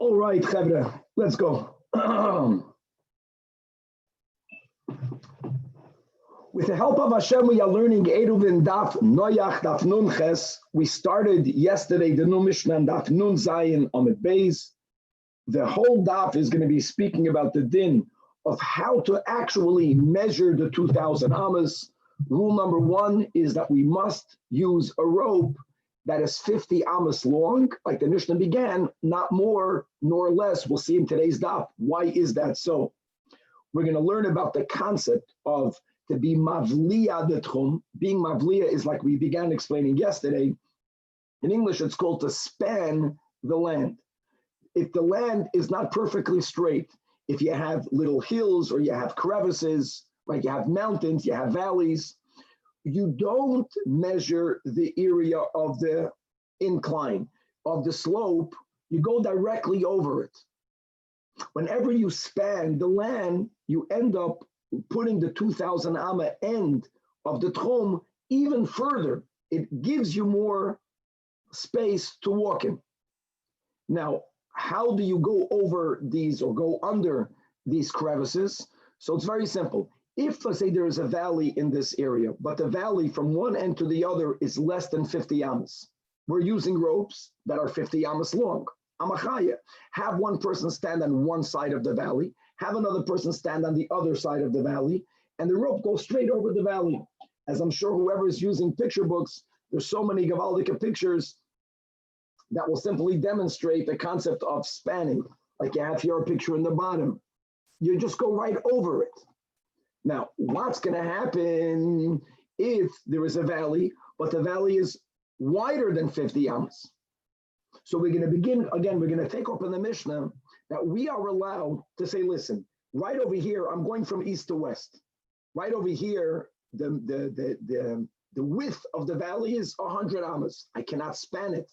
All right, Chevra, let's go. With the help of Hashem, we are learning ERUVIN Daf Noyach Daf Nun Ches. We started yesterday the new Mishnah Daf Nun Zayin Amid Beis. The whole Daf is going to be speaking about the din of how to actually measure the 2,000 amas. Rule number one is that we must use a rope that is 50 amas long, like the Mishnah began, not more nor less. We'll see in today's Daf. Why is that so? We're going to learn about the concept of to be mavliya the tchum. Being mavliya is like we began explaining yesterday. In English, it's called to span the land. If the land is not perfectly straight, if you have little hills or you have crevices, right, you have mountains, you have valleys, you don't measure the area of the incline, of the slope, you go directly over it. Whenever you span the land, you end up putting the 2,000 amma end of the tchum even further. It gives you more space to walk in. Now, how do you go over these or go under these crevices? So it's very simple. If, let's say, there is a valley in this area, but the valley from one end to the other is less than 50 amas, we're using ropes that are 50 amas long. Amachaya. Have one person stand on one side of the valley, have another person stand on the other side of the valley, and the rope goes straight over the valley. As I'm sure whoever is using picture books, there's so many Gavaldika pictures that will simply demonstrate the concept of spanning. Like you have here a picture in the bottom. You just go right over it. Now, what's going to happen if there is a valley, but the valley is wider than 50 amas? So we're going to begin, again, we're going to take up in the Mishnah that we are allowed to say, listen, right over here, I'm going from east to west. Right over here, the width of the valley is 100 amas. I cannot span it.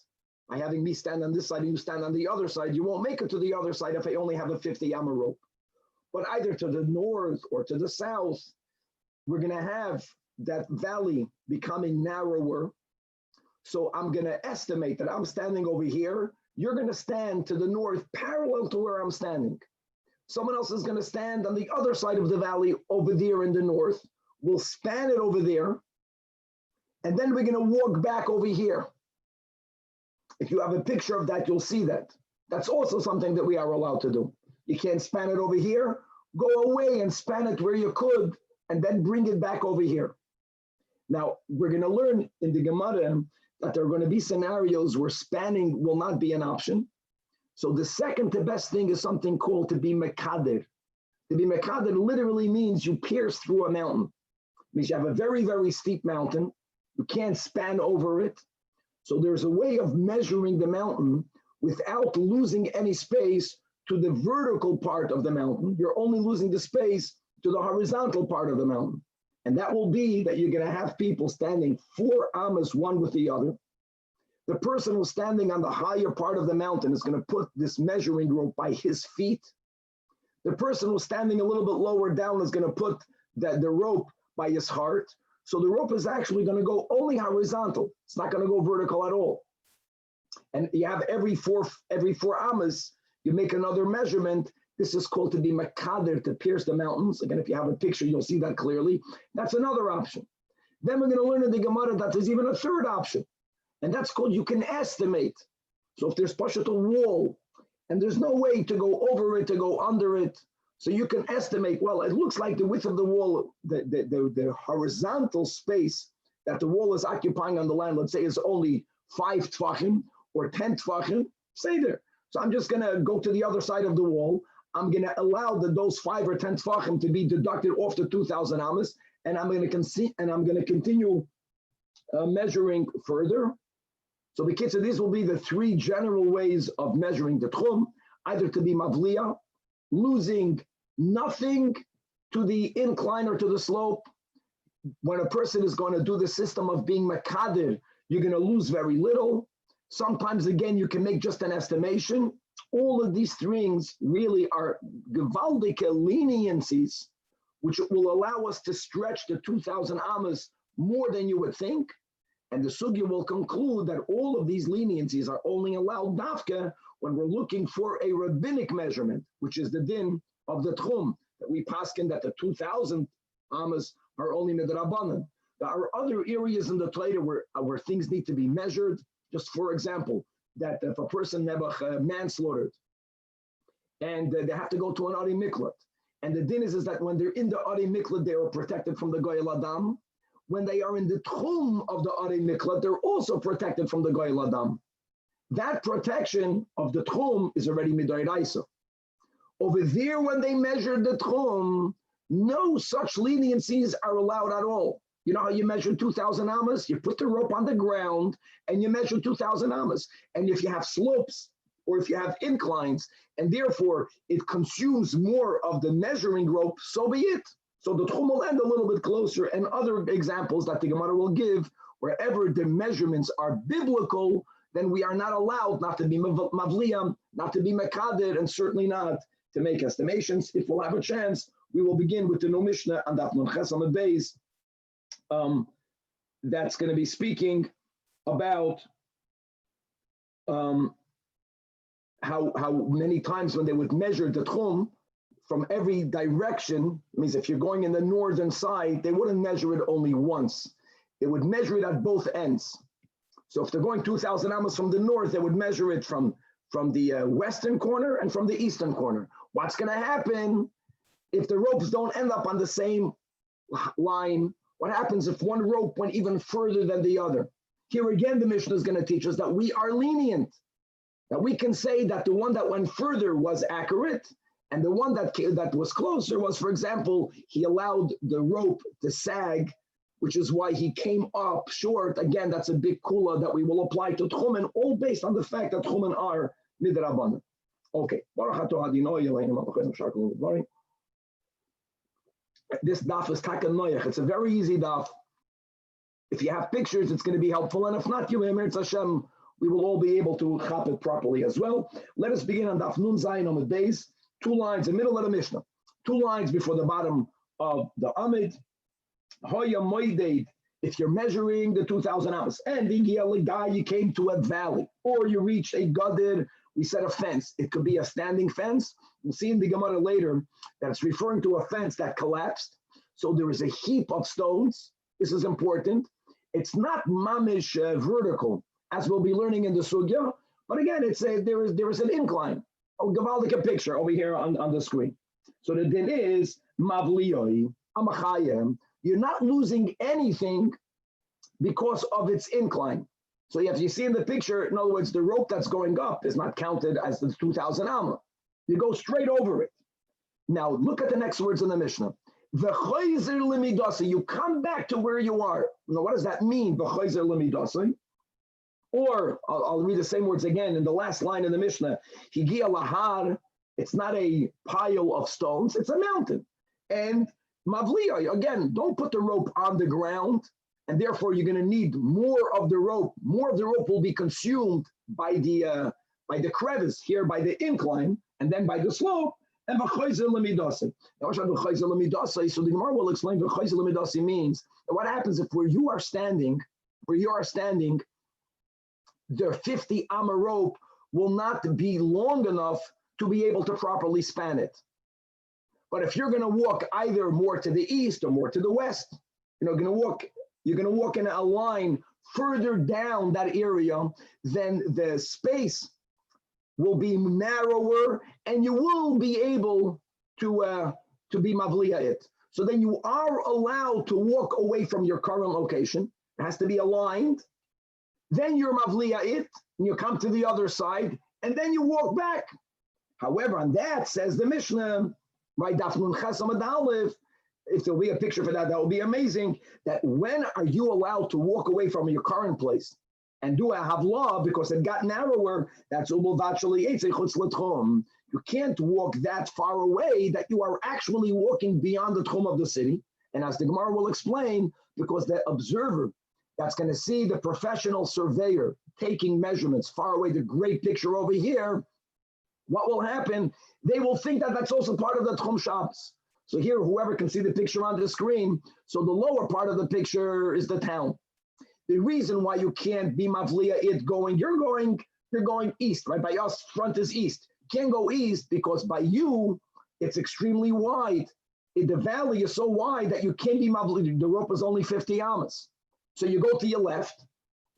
By having me stand on this side and you stand on the other side, you won't make it to the other side if I only have a 50 amma rope. But either to the north or to the south, we're going to have that valley becoming narrower. So I'm going to estimate that I'm standing over here. You're going to stand to the north parallel to where I'm standing. Someone else is going to stand on the other side of the valley over there in the north. We'll span it over there. And then we're going to walk back over here. If you have a picture of that, you'll see that. That's also something that we are allowed to do. You can't span it over here. Go away and span it where you could, and then bring it back over here. Now, we're going to learn in the Gemara that there are going to be scenarios where spanning will not be an option. So the second to best thing is something called to be mekader. To be mekader literally means you pierce through a mountain. It means you have a very, very steep mountain. You can't span over it. So there's a way of measuring the mountain without losing any space to the vertical part of the mountain. You're only losing the space to the horizontal part of the mountain. And that will be that you're going to have people standing 4 amas one with the other. The person who's standing on the higher part of the mountain is going to put this measuring rope by his feet. The person who's standing a little bit lower down is going to put the rope by his heart. So the rope is actually going to go only horizontal. It's not going to go vertical at all. And you have every four amas, you make another measurement. This is called to be mekader, to pierce the mountains. Again, if you have a picture, you'll see that clearly. That's another option. Then we're going to learn in the Gemara that there's even a third option. And that's called you can estimate. So if there's a wall, and there's no way to go over it, to go under it, so you can estimate, well, it looks like the width of the wall, the horizontal space that the wall is occupying on the land, let's say is only 5 tvachim or 10 tvachim, say there. So I'm just going to go to the other side of the wall. I'm going to allow those 5 or 10 tvachim to be deducted off the 2,000 amas, and I'm going to continue measuring further. So the kids, these will be the 3 general ways of measuring the tchum, either to be mavliya, losing nothing to the incline or to the slope. When a person is going to do the system of being mekader, you're going to lose very little. Sometimes, again, you can make just an estimation. All of these things really are gewaldige leniencies, which will allow us to stretch the 2,000 amas more than you would think. And the sugya will conclude that all of these leniencies are only allowed dafka when we're looking for a rabbinic measurement, which is the din of the tchum, that we paskin that the 2,000 amas are only midrabanan. There are other areas in the Torah where things need to be measured. Just for example, that if a person manslaughtered and they have to go to an Ari Miklat, and the din is that when they're in the Ari Miklat, they are protected from the Goyal Adam. When they are in the Tchum of the Ari Miklat, they're also protected from the Goyal Adam. That protection of the Tchum is already Midoraisa. Over there, when they measured the Tchum, no such leniencies are allowed at all. You know how you measure 2,000 amas? You put the rope on the ground and you measure 2,000 amas. And if you have slopes or if you have inclines, and therefore it consumes more of the measuring rope, so be it. So the tchum will end a little bit closer, and other examples that the Gemara will give, wherever the measurements are biblical, then we are not allowed not to be mavliyam, not to be mekader, and certainly not to make estimations. If we'll have a chance, we will begin with the new Mishnah and Daf Nun Ches Amud Beis. That's going to be speaking about how many times when they would measure the tchum from every direction, means if you're going in the northern side, they wouldn't measure it only once. They would measure it at both ends. So if they're going 2,000 amas from the north, they would measure it from the western corner and from the eastern corner. What's going to happen if the ropes don't end up on the same line? What happens if one rope went even further than the other? Here again, the Mishnah is going to teach us that we are lenient, that we can say that the one that went further was accurate, and the one that was closer was, for example, he allowed the rope to sag, which is why he came up short. Again, that's a big kula that we will apply to tchumen, all based on the fact that tchumen are midrabanan. Okay. This daf is taken noyach. It's a very easy daf. If you have pictures, it's going to be helpful. And if not, Hashem, we will all be able to chop it properly as well. Let us begin on daf nun zayin amud beis. 2 lines in the middle of the Mishnah. 2 lines before the bottom of the Amid. Hoya moided, if you're measuring the 2,000 amas, and you came to a valley, or you reached a gadir, we said a fence. It could be a standing fence. We'll see in the Gemara later that it's referring to a fence that collapsed. So there is a heap of stones. This is important. It's not mamish vertical, as we'll be learning in the sugya. But again, there is an incline. I'll give a picture over here on the screen. So the din is mavliyoi amachayim. You're not losing anything because of its incline. So if you see in the picture, in other words, the rope that's going up is not counted as the 2,000 amma. You go straight over it. Now look at the next words in the Mishnah. V'choizer limidasi. You come back to where you are. Now what does that mean? V'choizer limidasi. Or I'll read the same words again in the last line in the Mishnah. Higia lahar. It's not a pile of stones. It's a mountain. And mavliya, again, don't put the rope on the ground, and therefore you're going to need more of the rope. More of the rope will be consumed by the crevice here, by the incline, and then by the slope. And v'choizer lemidasi. Now, v'choizer lemidasi. So the Gemara will explain v'choizer lemidasi means what happens if where you are standing, the 50 amma rope will not be long enough to be able to properly span it. But if you're going to walk either more to the east or more to the west, you're going to walk in a line further down that area, then the space will be narrower and you will be able to be mavliya it. So then you are allowed to walk away from your current location. It has to be aligned. Then you're mavliya it, and you come to the other side, and then you walk back. However, on that, says the Mishnah, right, Daf Nun Ches Amud Aleph, if there'll be a picture for that, that will be amazing, that when are you allowed to walk away from your current place and do a havlah because it got narrower? That's ubuvachali chutz l'tchum. You can't walk that far away that you are actually walking beyond the tchum of the city. And as the Gemara will explain, because the observer that's going to see the professional surveyor taking measurements far away, the great picture over here, what will happen? They will think that that's also part of the Tchum Shabbos. So here, whoever can see the picture on the screen, so the lower part of the picture is the town. the reason why you can't be mavliya it going, you're going east, right? By us, front is east. You can't go east because by you, it's extremely wide. The valley is so wide that you can't be mavliya. The rope is only 50 amas. So you go to your left,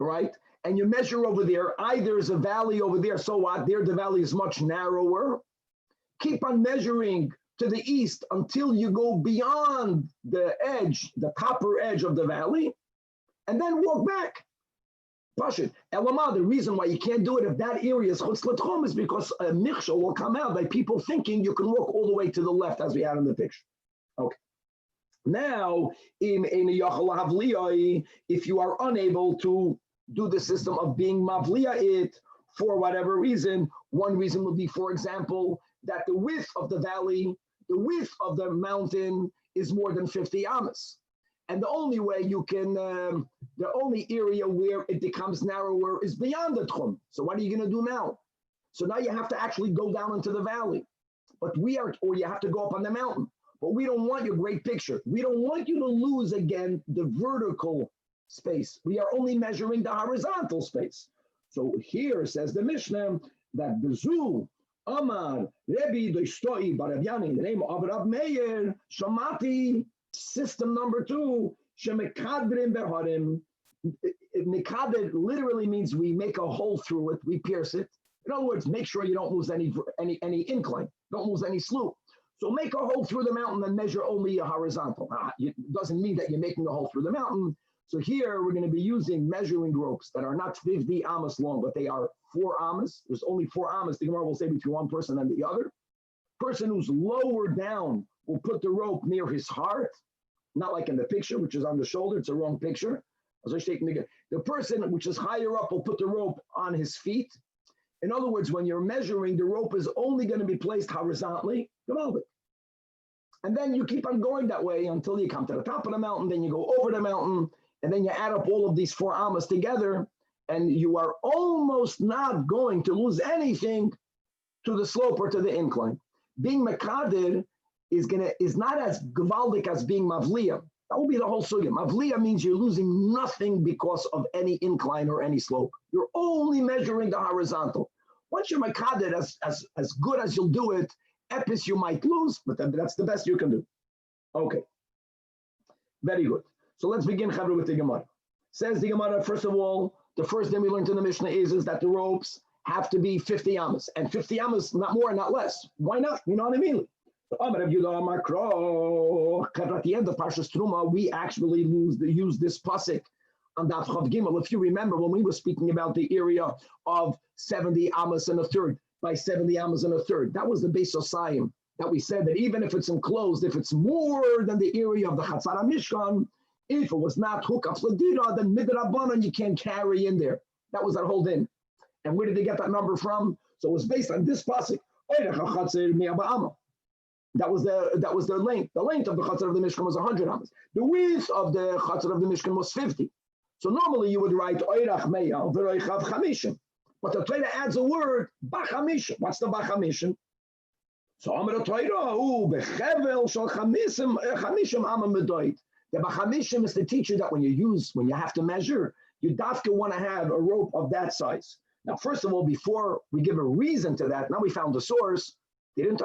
right? And you measure over there. Either is a valley over there, so what? There the valley is much narrower. Keep on measuring to the east until you go beyond the edge, the copper edge of the valley, and then walk back. Pashit. Elama, the reason why you can't do it if that area is chutz l'tchum is because a michshel will come out by people thinking you can walk all the way to the left, as we had in the picture. Okay. Now, if you are unable to do the system of being mavliya it for whatever reason, one reason would be, for example, that the width of the valley, the width of the mountain is more than 50 amas. And the only way you can, the only area where it becomes narrower is beyond the tchum. So what are you going to do now? So now you have to actually go down into the valley. Or you have to go up on the mountain. But we don't want your great picture. We don't want you to lose again the vertical space. We are only measuring the horizontal space. So here says the Mishnah that Bezu, Amar, Rebbe, Doistoi, Barabiani, in the name of Rav Meir, Shamati, system number 2, Shemekadrim Beharim. Mekader literally means we make a hole through it, we pierce it. In other words, make sure you don't lose any incline, don't lose any slope. So make a hole through the mountain and measure only a horizontal. It doesn't mean that you're making a hole through the mountain. So here we're going to be using measuring ropes that are not 50 amas long, but they are 4 amas. There's only 4 amas. The Gemara will say between one person and the other. Person who's lower down will put the rope near his heart, not like in the picture, which is on the shoulder. It's a wrong picture. The person which is higher up will put the rope on his feet. In other words, when you're measuring, the rope is only going to be placed horizontally. And then you keep on going that way until you come to the top of the mountain, then you go over the mountain, and then you add up all of these 4 amas together, and you are almost not going to lose anything to the slope or to the incline. Being mekader is not as gavaldik as being mavliya. That will be the whole sugya. Mavliya means you're losing nothing because of any incline or any slope. You're only measuring the horizontal. Once you're mekader, as good as you'll do it, epis you might lose, but that's the best you can do. Okay. Very good. So let's begin, Chavre, with the Gemara. Says the Gemara, first of all, the first thing we learned in the Mishnah is that the ropes have to be 50 amas. And 50 amas, not more, not less. Why not? You know what I mean? At the end of Parshas Truma, we actually use this pasuk on Daf Chav Gimel. If you remember, when we were speaking about the area of 70 amas and a third by 70 amas and a third, that was the Beis Osayim, that we said that even if it's enclosed, if it's more than the area of the Chatzar HaMishkan, if it was not hukaf l'dira, then midrabanan you can't carry in there. That was that whole thing. And where did they get that number from? So it was based on this pasuk. That was the length. The length of the Chatzar of the Mishkan was 100 amas. The width of the Chatzar of the Mishkan was 50. So normally you would write oirach meya v'roichav chamishim. But the Torah adds a word, bachamishim. What's the bachamishim? So Amar Torah, bechevel shel chamishim amam medoit. The bachamishim is the teacher that when you have to measure, you dafka want to have a rope of that size. Now, first of all, before we give a reason to that, now we found the source. Didn't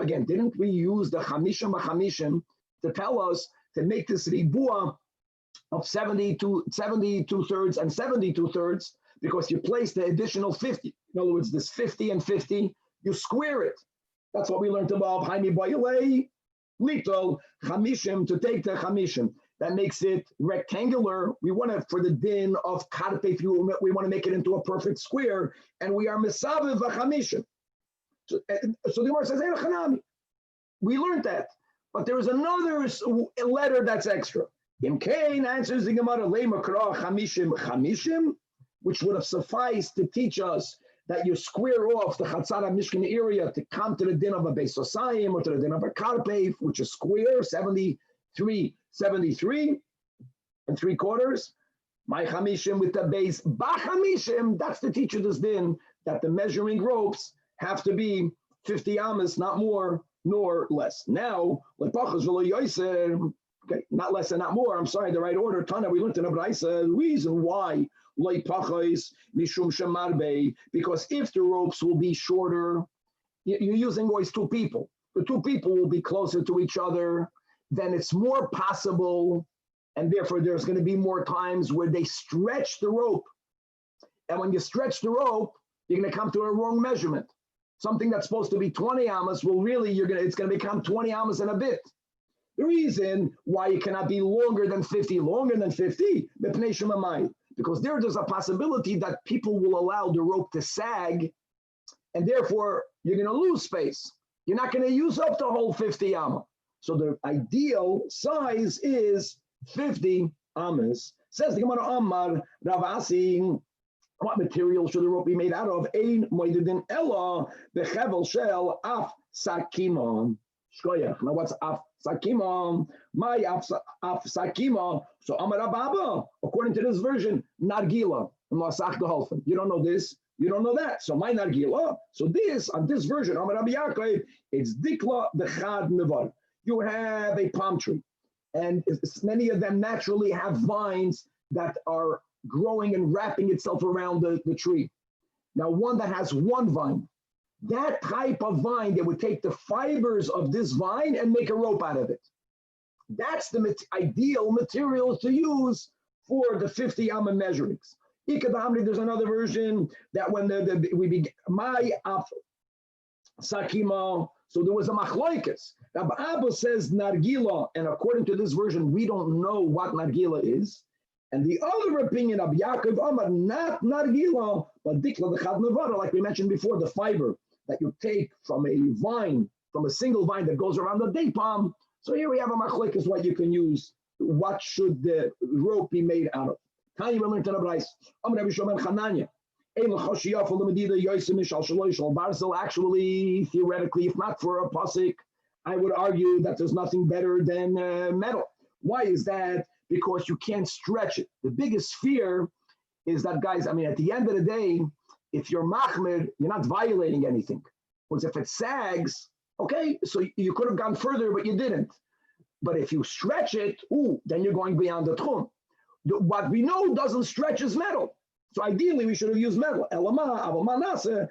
we use the chamishim to tell us to make this ribua of 72 thirds and 72 thirds because you place the additional 50. In other words, this 50 and 50, you square it. That's what we learned about Haimi Boyele, Little, chamishim, to take the chamishim. That makes it rectangular. We want to, for the din of karpe, we want to make it into a perfect square, and we are mesaviv v'chamishim. So the Gemara says, we learned that, but there is another letter that's extra. Imkain answers the Gemara, le'makra chamishim, which would have sufficed to teach us that you square off the Chatzar HaMishkan area to come to the din of a Beis Osayim or to the din of a karpe, which is square, 73 and 3/4. My chamishim with the base, bachamishim, that's the teacher this din, that the measuring ropes have to be 50 amas, not more nor less. Now, Okay, not less and not more. I'm sorry, the right order. Tana, we learned in Abraisa, the reason why, because if the ropes will be shorter, you're using always two people. The two people will be closer to each other, then it's more possible, and therefore there's going to be more times where they stretch the rope. And when you stretch the rope, you're going to come to a wrong measurement. Something that's supposed to be 20 amas will really, it's going to become 20 amas and a bit. The reason why it cannot be longer than 50, because there's a possibility that people will allow the rope to sag, and therefore you're going to lose space. You're not going to use up the whole 50 amma. So the ideal size is 50 amas. Says the Gemara Amar Ravasi, what material should the rope be made out of? Ein moidedin ella bechevel shel af sakimon. Shkoyach. Now what's af sakimon? My af sakimon. So Amar Ababa, according to this version, nargila. You don't know this. You don't know that. So my nargila. So this, on this version, Amar Rabbi Yaakov, it's dikla bechad nevar. You have a palm tree, and many of them naturally have vines that are growing and wrapping itself around the tree. Now, one that has one vine, that type of vine, they would take the fibers of this vine and make a rope out of it. That's the ideal material to use for the 50 amma measurings. There's another version that when we begin, my af sakima, so there was a machloikas. Rabbi Abba says nargila, and according to this version, we don't know what nargila is. And the other opinion of Yaakov Amar, not nargila, but dikla dechad nevara, like we mentioned before, the fiber that you take from a vine, from a single vine that goes around the date palm. So here we have a machlekes, what you can use. What should the rope be made out of? Tanya will learn to the Bryce. Actually, theoretically, if not for a pasuk, I would argue that there's nothing better than metal. Why is that? Because you can't stretch it. The biggest fear is that, guys, I mean, at the end of the day, if you're machmir, you're not violating anything. Because if it sags, okay, so you could have gone further, but you didn't. But if you stretch it, then you're going beyond the tchum. What we know doesn't stretch is metal. So ideally, we should have used metal. Torah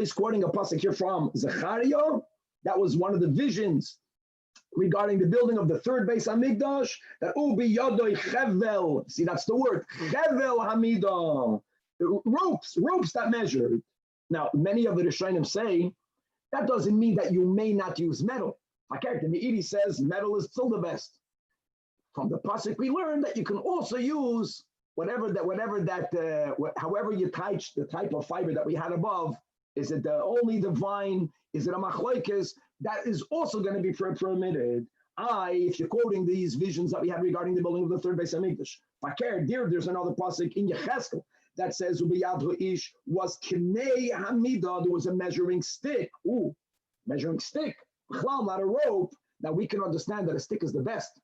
is quoting a pasuk here from Zechariah. That was one of the visions regarding the building of the third base Hamikdash. That ubi yodoi chevel. See, that's the word chevel hamidah. Ropes that measured. Now, many of the Rishonim say that doesn't mean that you may not use metal. The Meiri says metal is still the best. From the pasuk, we learned that you can also use however you touch the type of fiber that we had above. Is it only the vine? Is it a machloikis? That is also going to be permitted. If you're quoting these visions that we had regarding the building of the third base Hamikdash, there's another pasuk in Yecheskel that says Ubiyadhu Ish was kinei hamida. There was a measuring stick. Measuring stick. Not a rope. Now we can understand that a stick is the best.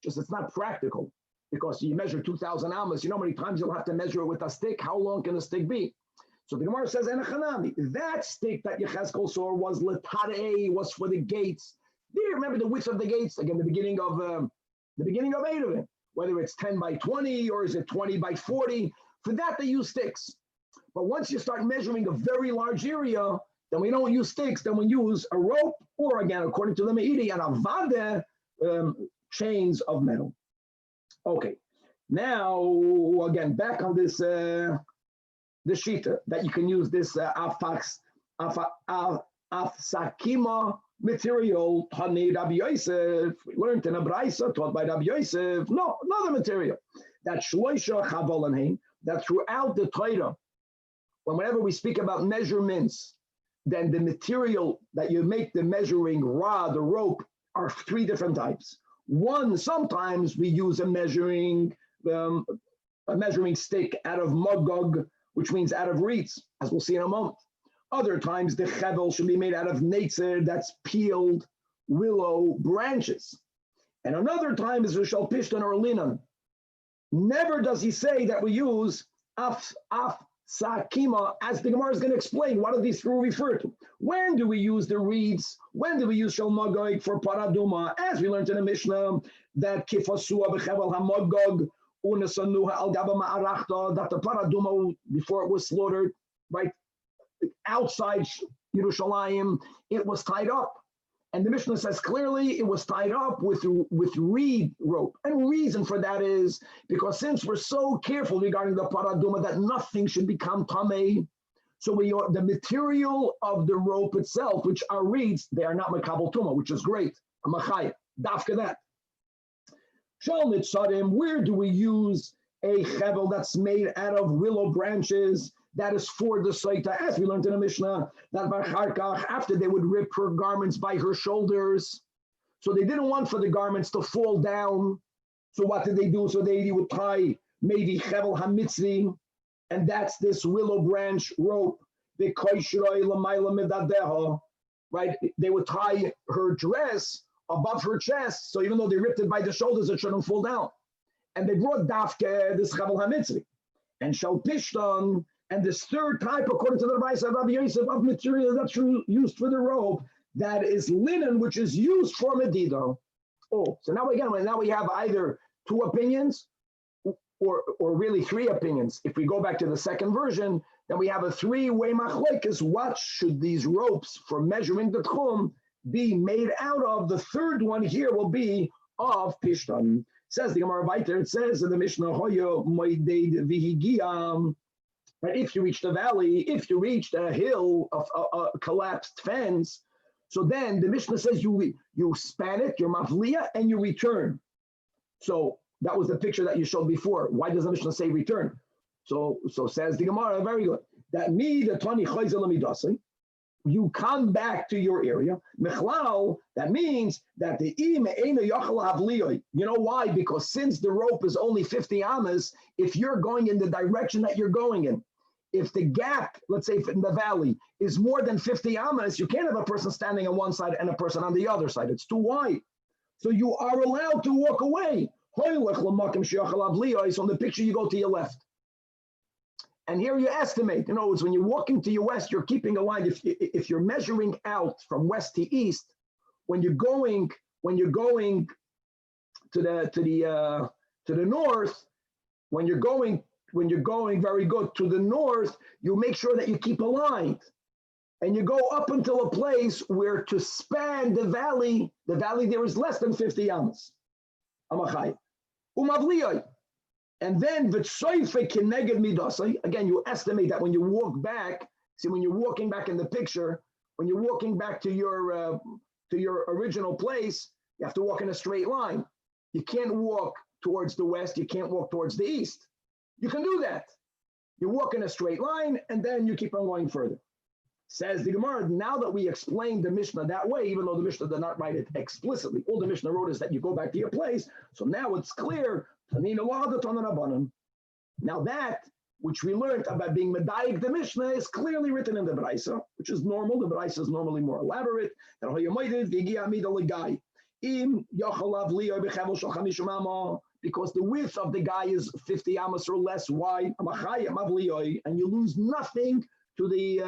Just it's not practical because you measure 2,000 amas. You know how many times you'll have to measure it with a stick? How long can a stick be? So the Gemara says, that stick that Yecheskel saw was letare, was for the gates. Do you remember the width of the gates? Again, the beginning of ERUVIN, whether it's 10 by 20 or is it 20 by 40. For that, they use sticks. But once you start measuring a very large area, then we don't use sticks. Then we use a rope, or again, according to the Meiri, and avade, chains of metal. Okay, now again, back on this the shita that you can use this afsakima material. Tani Rabbi Yosef, we learned in a brayso taught by Rabbi Yosef. No, another material that shloisha chavolanheim, that throughout the Torah, whenever we speak about measurements, then the material that you make the measuring rod, the rope, are three different types. One, sometimes we use a measuring stick out of magog, which means out of reeds, as we'll see in a moment. Other times, the chevel should be made out of netzer, that's peeled willow branches. And another time is rishal pishtan or linon. Never does he say that we use af Sakima, as the Gemara is going to explain, what do these three refer to? When do we use the reeds? When do we use Shel Magog for Paraduma? As we learned in the Mishnah, that Kifasua B'Chevel HaMagog Unesanuha Al Gaba Ma'arachta, that the Paraduma, before it was slaughtered, right, outside Yerushalayim, it was tied up. And the Mishnah says clearly it was tied up with reed rope. And reason for that is because since we're so careful regarding the paraduma that nothing should become tamei, so the material of the rope itself, which are reeds, they are not makabel tuma, which is great. Amachaya, dafka that. Shal nitzadim, where do we use a chevel that's made out of willow branches? That is for the Saita, as we learned in the Mishnah, that Barcharkach, after they would rip her garments by her shoulders, so they didn't want for the garments to fall down. So what did they do? So they would tie maybe Chevel HaMitzri, and that's this willow branch rope. Right? They would tie her dress above her chest, so even though they ripped it by the shoulders, it shouldn't fall down. And they brought Dafke, this Chevel HaMitzri. And Shal Pishtan, and this third type, according to the advice of Rabbi Yosef, of material that's used for the robe, that is linen, which is used for Medido. Oh, so now we have either two opinions or really three opinions. If we go back to the second version, then we have a three-way machlekes. What should these ropes for measuring the tchum be made out of? The third one here will be of Pishtan. Says the Gemara Vayter, it says in the Mishnah, Hoyo moedeid vihigiyam. But if you reach the valley, if you reach a hill of a collapsed fence, so then the Mishnah says you span it, you're mavliya, and you return. So that was the picture that you showed before. Why does the Mishnah say return? So says the Gemara, very good. That the Tani Chayzel, you come back to your area. Mechlal, that means that the you know why? Because since the rope is only 50 amas, if you're going in the direction that you're going in, if the gap, let's say in the valley, is more than 50 amas, you can't have a person standing on one side and a person on the other side. It's too wide. So you are allowed to walk away. So in the picture, you go to your left. And here you estimate, it's when you're walking to your west, you're keeping a line. If you're measuring out from west to east, when you're going to the north, when you're going very good to the north, you make sure that you keep aligned. And you go up until a place where to span the valley there is less than 50 amas. Amachai. Umavliyai. And then v'tsoife keneged midasai. Again, you estimate that when you walk back, when you're walking back in the picture, when you're walking back to your original place, you have to walk in a straight line. You can't walk towards the west, you can't walk towards the east. You can do that. You walk in a straight line, and then you keep on going further. Says the Gemara, now that we explained the Mishnah that way, even though the Mishnah did not write it explicitly, all the Mishnah wrote is that you go back to your place, so now it's clear. Now that, which we learned about being Medayik the Mishnah, is clearly written in the Braisa, which is normal. The Braisa is normally more elaborate. Because the width of the guy is 50 amas or less wide, and you lose nothing to the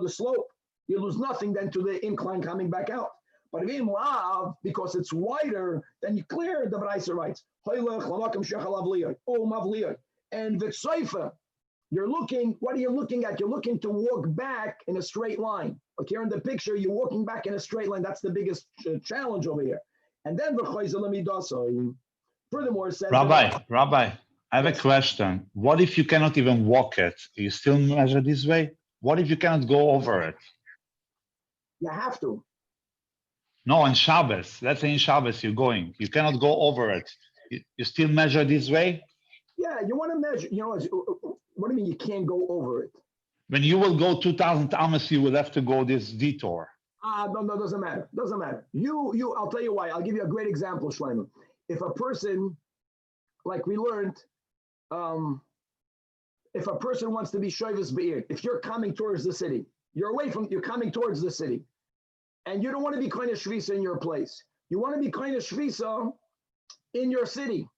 slope. You lose nothing then to the incline coming back out. But if in lav, because it's wider, then you clear the Braisa writes. And v'tzaifa, you're looking. What are you looking at? You're looking to walk back in a straight line. Like here in the picture, you're walking back in a straight line. That's the biggest challenge over here. And then furthermore, it says, Rabbi, I have a question. What if you cannot even walk it? You still measure this way? What if you cannot go over it? You have to. No, on Shabbos. Let's say in Shabbos you're going. You cannot go over it. You still measure this way? Yeah, you want to measure. What do you mean you can't go over it? When you will go 2,000 amas, you will have to go this detour. No, doesn't matter. Doesn't matter. I'll tell you why. I'll give you a great example, Shlomo. If a person, like we learned, if a person wants to be shoyvis be'ir, if you're coming towards the city, you're coming towards the city, and you don't want to be kind of shvisa in your place. You want to be kind of shvisa in your city.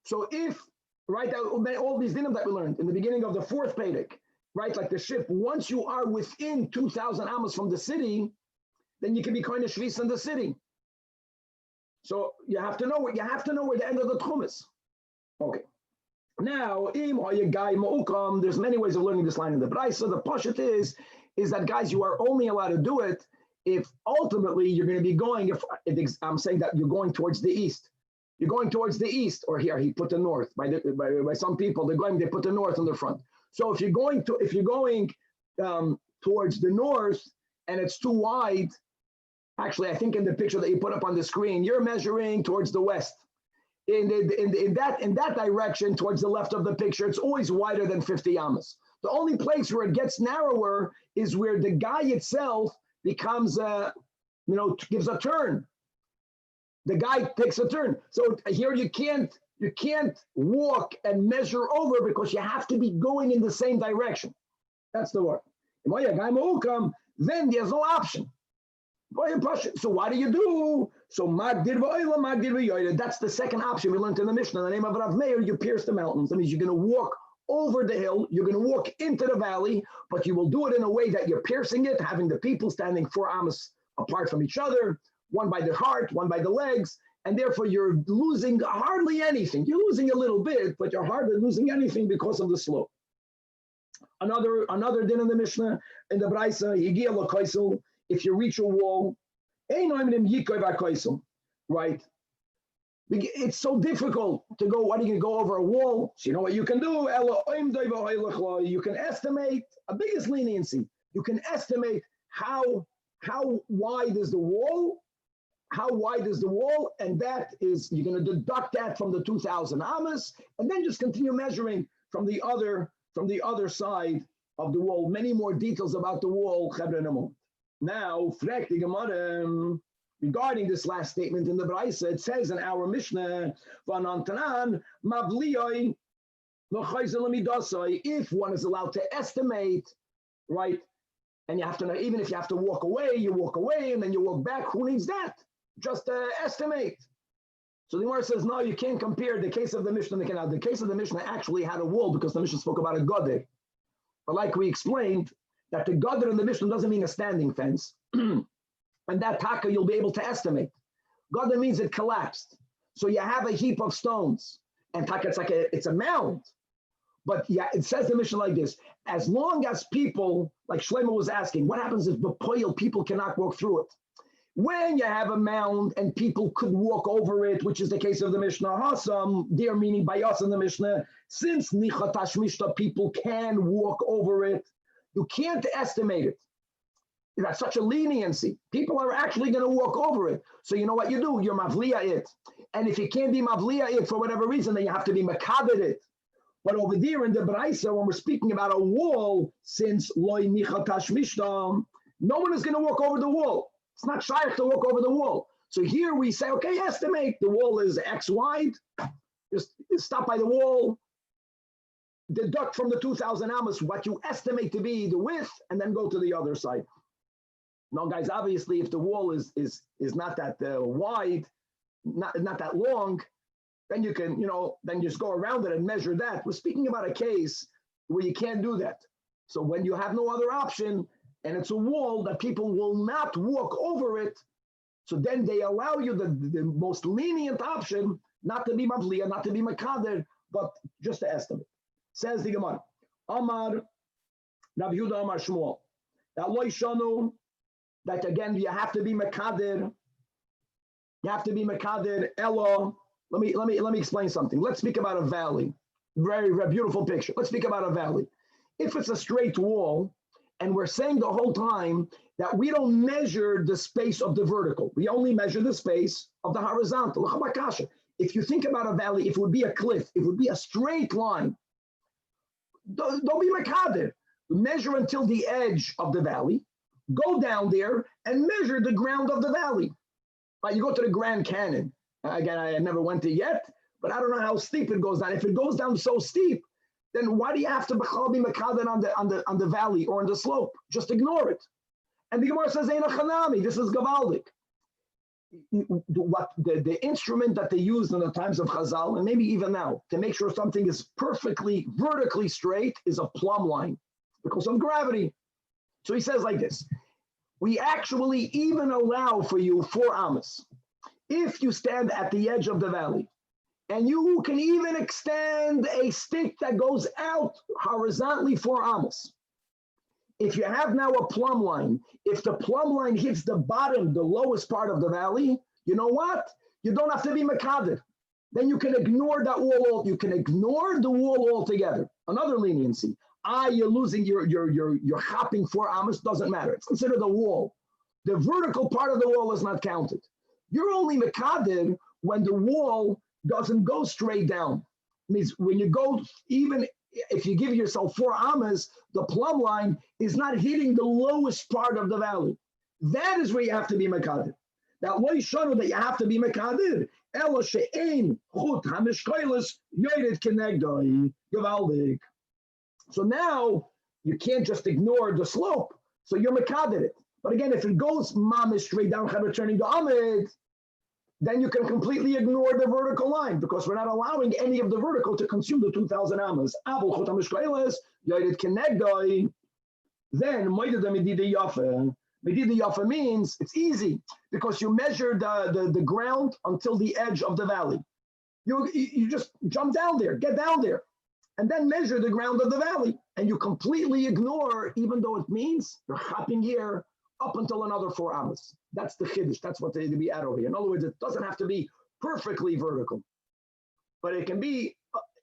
So if right? All these dinim that we learned in the beginning of the fourth Pedic, right? Like the ship, once you are within 2,000 amos from the city, then you can be kind of shvis in the city. So you have to know where the end of the tchum is. Okay. Now, there's many ways of learning this line in the Braisa. The pashut is that, guys, you are only allowed to do it if ultimately you're going to be going, if I'm saying that you're going towards the east. You're going towards the east, or here he put the north. By some people, they put the north in the front. So if you're going towards the north and it's too wide, actually, I think in the picture that you put up on the screen, you're measuring towards the west. In that direction, towards the left of the picture, it's always wider than 50 amas. The only place where it gets narrower is where the guy itself becomes gives a turn. The guy takes a turn. So here you can't walk and measure over because you have to be going in the same direction. That's the word. Then there's no option. So what do you do? So that's the second option we learned in the Mishnah. In the name of Rav Meir, you pierce the mountains. That means you're going to walk over the hill, you're going to walk into the valley, but you will do it in a way that you're piercing it, having the people standing 4 amos apart from each other, one by the heart, one by the legs, and therefore you're losing hardly anything. You're losing a little bit, but you're hardly losing anything because of the slope. Another din in the Mishnah, in the Braisa, if you reach a wall, right? It's so difficult to go. What are you going to go over a wall? So you know what you can do? You can estimate a biggest leniency. You can estimate how wide is the wall. How wide is the wall? And that is, you're going to deduct that from the 2,000 amas, and then just continue measuring from the other side of the wall. Many more details about the wall. Now, regarding this last statement in the Braisa, it says in our Mishnah, if one is allowed to estimate, right, and you have to know, even if you have to walk away, you walk away, and then you walk back, who needs that? Just estimate. So the Gemara says, no, you can't compare the case of the Mishnah and the Canal. The case of the Mishnah actually had a wall because the Mishnah spoke about a goder. But like we explained, that the goder in the Mishnah doesn't mean a standing fence. And that taka you'll be able to estimate. Goder means it collapsed. So you have a heap of stones. And taka, it's a mound. But yeah, it says the Mishnah like this: as long as people, like Shlomo was asking, what happens if the people cannot walk through it? When you have a mound and people could walk over it, which is the case of the Mishnah, Hassan, there meaning by us in the Mishnah, since Nichatash Mishnah, people can walk over it, you can't estimate it. That's such a leniency. People are actually going to walk over it. So you know what you do? You're mavliya it. And if you can't be mavliya it for whatever reason, then you have to be makabed it. But over there in the Braisa, when we're speaking about a wall, since loy nichatash mishnah, no one is going to walk over the wall. It's not shaykh to walk over the wall. So here we say, okay, estimate the wall is X wide. Just stop by the wall. Deduct from the 2,000 amos what you estimate to be the width, and then go to the other side. Now, guys, obviously, if the wall is not that wide, not that long, then you can, then just go around it and measure that. We're speaking about a case where you can't do that. So when you have no other option, and it's a wall that people will not walk over it, so then they allow you the most lenient option, not to be mavliya, not to be makader, but just to estimate. Says the Gemara, Amar, Rav Yehuda Amar Shmuel, that lo yishanu, that again you have to be makader. You have to be makader. Elo. Let me explain something. Let's speak about a valley. Very, very beautiful picture. Let's speak about a valley. If it's a straight wall, and we're saying the whole time that we don't measure the space of the vertical, we only measure the space of the horizontal. If you think about a valley, if it would be a cliff, it would be a straight line. Don't be makader. Measure until the edge of the valley. Go down there and measure the ground of the valley. Right, you go to the Grand Canyon. Again, I never went there yet, but I don't know how steep it goes down. If it goes down so steep, then why do you have to be makader on the valley or on the slope? Just ignore it. And the Gemara says, "Eina chanami." This is gavaldik. the instrument that they used in the times of Chazal, and maybe even now, to make sure something is perfectly vertically straight is a plumb line because of gravity. So he says like this, we actually even allow for you 4 amas. If you stand at the edge of the valley, and you can even extend a stick that goes out horizontally 4 amas. If you have now a plumb line, if the plumb line hits the bottom, the lowest part of the valley, you know what? You don't have to be mekadev. Then you can ignore that wall. You can ignore the wall altogether. Another leniency. You're losing you're hopping 4 amas, doesn't matter. It's considered a wall. The vertical part of the wall is not counted. You're only mekadev when the wall doesn't go straight down. It means when you go, even if you give yourself 4 amas, the plumb line is not hitting the lowest part of the valley. That is where you have to be mekadev. That way shanu that you have to be mekadev. Elo she'ein chut hamishkoilis yored kenegdoi gevaldik. So now you can't just ignore the slope. So you're mekadev it. But again, if it goes mamish straight down, turning to amid, then you can completely ignore the vertical line because we're not allowing any of the vertical to consume the 2,000 amas. Then Medida Yafa means it's easy because you measure the ground until the edge of the valley. You just jump down there, get down there, and then measure the ground of the valley. And you completely ignore, even though it means you're hopping here up until another 4 amas. That's the chiddush. That's what they be at over here. In other words, it doesn't have to be perfectly vertical, but it can be,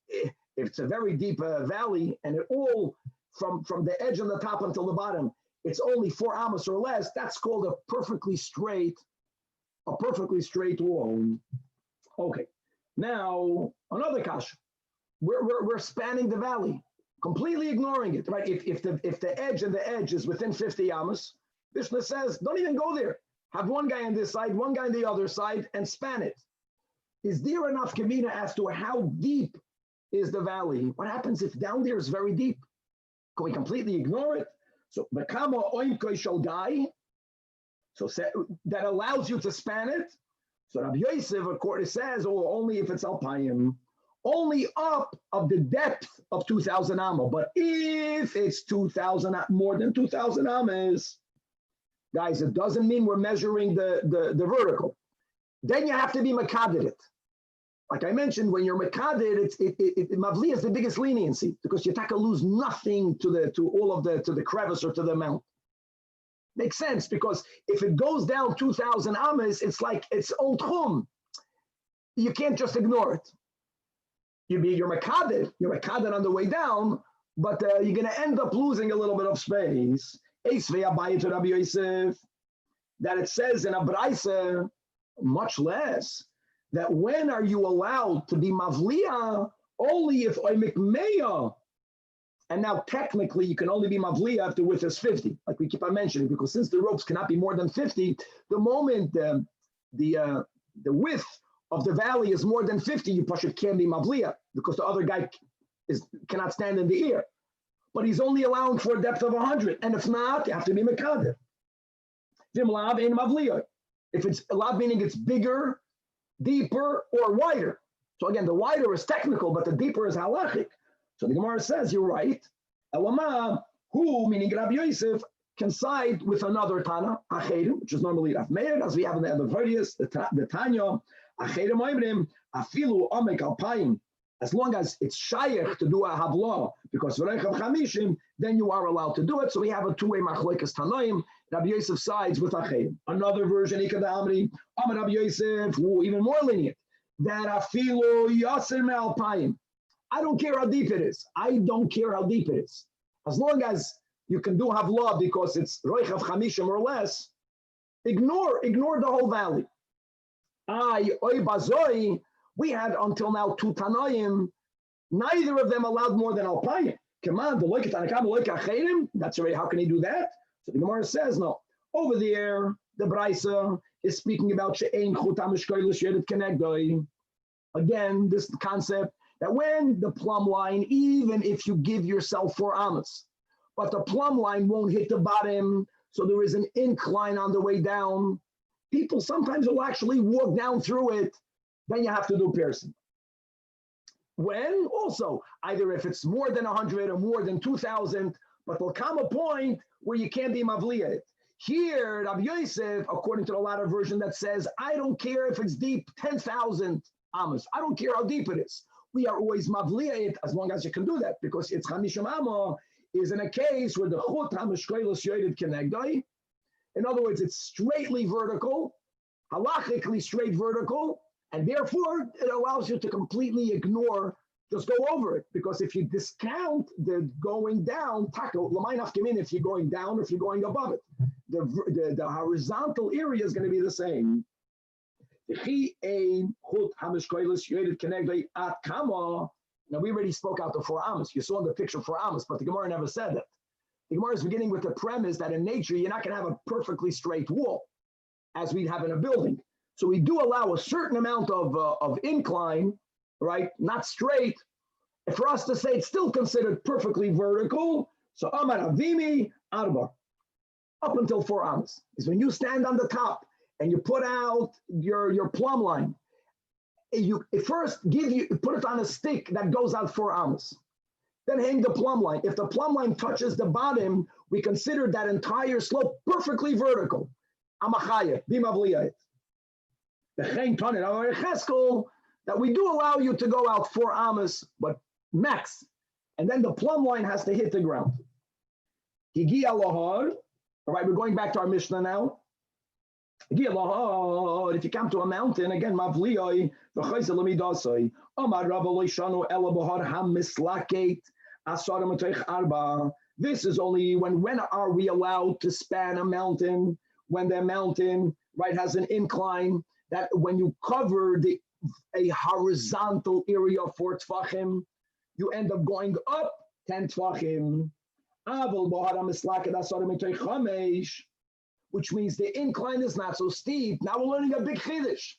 if it's a very deep valley and it all from the edge on the top until the bottom, it's only 4 amas or less. That's called a perfectly straight wall. Okay. Now another kasha. We're spanning the valley, completely ignoring it, right? If the edge and the edge is within 50 amas, Mishnah says, don't even go there. Have one guy on this side, one guy on the other side, and span it. Is there enough kamina as to how deep is the valley? What happens if down there is very deep? Can we completely ignore it? So Bekama oimkoi shall die. So that allows you to span it. So Rabbi Yosef, of course, says, only if it's alpayim, only up of the depth of 2,000 amma. But if it's 2,000, more than 2,000 ammas, guys, it doesn't mean we're measuring the vertical. Then you have to be makadid it. Like I mentioned, when you're makadid, Mavli is the biggest leniency because you take lose nothing to the crevice or to the mount. Makes sense because if it goes down 2,000 amas, it's like it's old chum. You can't just ignore it. You're makadid on the way down, but you're going to end up losing a little bit of space. That it says in a braisa, much less, that when are you allowed to be mavliya? Only if oimik meya. And now technically you can only be mavliya if the width is 50, like we keep on mentioning, because since the ropes cannot be more than 50, the moment the width of the valley is more than 50, you can't be mavliya because the other guy cannot stand in the air. But he's only allowing for a depth of 100. And if not, you have to be mekadev. Vimlav in mavliya. If it's lav, meaning it's bigger, deeper, or wider. So again, the wider is technical, but the deeper is halachic. So the Gemara says, you're right. Elama, who, meaning Rabbi Yosef, can side with another Tana, Achedim, which is normally Rav Meir, as we have in the Verdius, the Tanya, Achedim Oimrim, Afilu Omek Alpayim. As long as it's shaykh to do a havlah, because v'reichav chamishim, then you are allowed to do it. So we have a two-way machlokas tanoim. Rabbi Yosef sides with Achedim. Another version, Ikad Amri, Amar Rabbi Yosef, even more lenient, that afilu yaser me'alpayim. I don't care how deep it is. I don't care how deep it is. As long as you can do havlah because it's reichav chamishim or less, ignore the whole valley. Oy bazoi. We had until now 2 Tanoim, neither of them allowed more than Alpayim. Come on, that's already, how can he do that? So the Gemara says, no. Over there, the Braisa is speaking about She'ein Chutam Shkoilish Yedet Kenegdoi. Again, this concept that when the plumb line, even if you give yourself 4 amas, but the plumb line won't hit the bottom, so there is an incline on the way down, people sometimes will actually walk down through it, then you have to do piercing. When also, either if it's more than 100 or more than 2,000, but there'll come a point where you can't be mavliya it. Here, Rabbi Yosef, according to the latter version that says, I don't care if it's deep 10,000 amas. I don't care how deep it is. We are always mavliya it as long as you can do that, because it's chamishim amma is in a case where the chut hamishkoilos yoyed kenegdai. In other words, it's straightly vertical, halachically straight vertical, and therefore it allows you to completely ignore, just go over it. Because if you discount the going down, taco, if you're going down or if you're going above it, the horizontal area is going to be the same. Now we already spoke out the 4 amas. You saw in the picture 4 amas, but the Gemara never said that. The Gemara is beginning with the premise that in nature you're not going to have a perfectly straight wall, as we have in a building. So we do allow a certain amount of incline, right? Not straight. And for us to say it's still considered perfectly vertical, so Amar Avimi Arba, up until 4 amas, is when you stand on the top and you put out your plumb line. You first put it on a stick that goes out 4 amas. Then hang the plumb line. If the plumb line touches the bottom, we consider that entire slope perfectly vertical. Amachaya, bimavliyah. The chen tanin our cheskel that we do allow you to go out 4 amas, but max, and then the plumb line has to hit the ground. Higi alahar. All right, we're going back to our Mishnah now. Higi alahar. If you come to a mountain again, mavliyah the chayzel lemidasai. Amar Rabba loishanu ela bahar hamislaket asar matoich arba. This is only when are we allowed to span a mountain? When the mountain, right, has an incline, that when you cover a horizontal area of 4 tfachim, you end up going up 10 tfachim. Which means the incline is not so steep. Now we're learning a big chiddush.